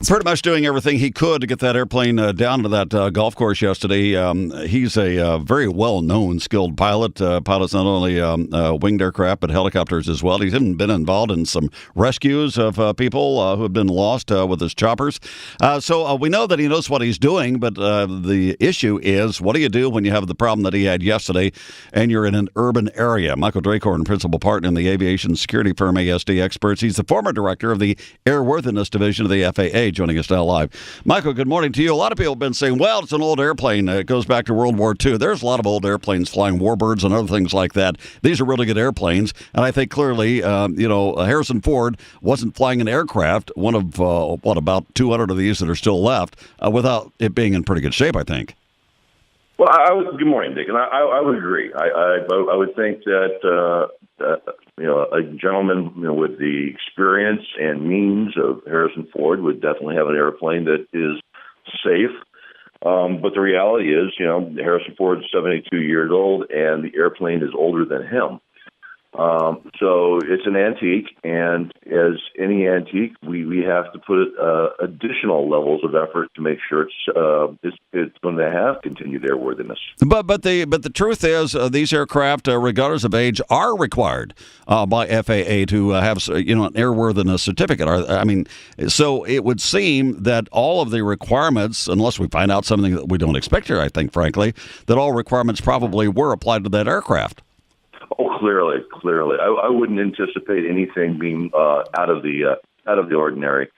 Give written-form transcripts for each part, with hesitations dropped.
Pretty much doing everything he could to get that airplane down to that golf course yesterday. He's a very well-known, skilled pilot. Pilots not only winged aircraft, but helicopters as well. He's even been involved in some rescues of people who have been lost with his choppers. So we know that he knows what he's doing, but the issue is, what do you do when you have the problem that he had yesterday and you're in an urban area? Michael Dreikorn, principal partner in the aviation security firm ASD Experts. He's the former director of the Airworthiness Division of the FAA, joining us now live. Michael, good morning to you. A lot of people have been saying, well, it's an old airplane. It goes back to World War II. There's a lot of old airplanes flying warbirds and other things like that. These are really good airplanes. And I think clearly, Harrison Ford wasn't flying an aircraft, one of, about 200 of these that are still left, without it being in pretty good shape, I think. Well, good morning, Dick, and I would agree. I would think that a gentleman with the experience and means of Harrison Ford would definitely have an airplane that is safe. But the reality is, Harrison Ford is 72 years old, and the airplane is older than him. So it's an antique, and as any antique, we have to put additional levels of effort to make sure it's going to have continued airworthiness. But the truth is, these aircraft, regardless of age, are required by FAA to have an airworthiness certificate. So it would seem that all of the requirements, unless we find out something that we don't expect here, I think, frankly, that all requirements probably were applied to that aircraft. Oh, clearly. I wouldn't anticipate anything being out of the ordinary.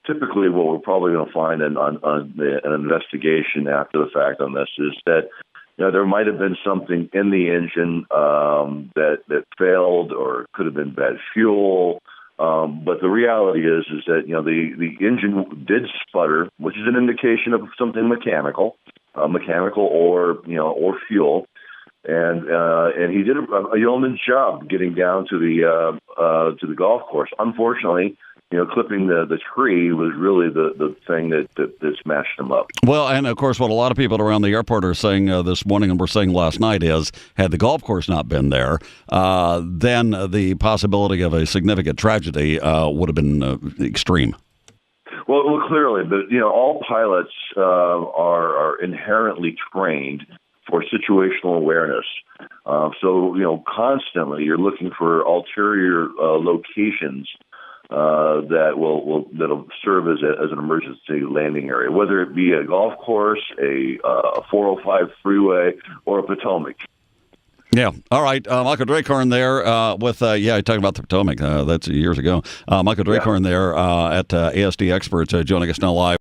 Typically, what we're probably going to find in an investigation after the fact on this is that there might have been something in the engine that failed, or it could have been bad fuel. But the reality is that the engine did sputter, which is an indication of something mechanical or fuel. And he did a yeoman's job getting down to the golf course. Unfortunately, clipping the tree was really the thing that smashed him up. Well, and of course, what a lot of people around the airport are saying this morning, and were saying last night, is had the golf course not been there, then the possibility of a significant tragedy would have been extreme. Well, clearly, but all pilots are inherently trained for situational awareness. So, constantly you're looking for ulterior locations that'll serve as an emergency landing area, whether it be a golf course, a 405 freeway, or a Potomac. Yeah. All right. Michael Dreikorn there talking about the Potomac. That's years ago. Michael Dreikorn there at ASD Experts joining us now live.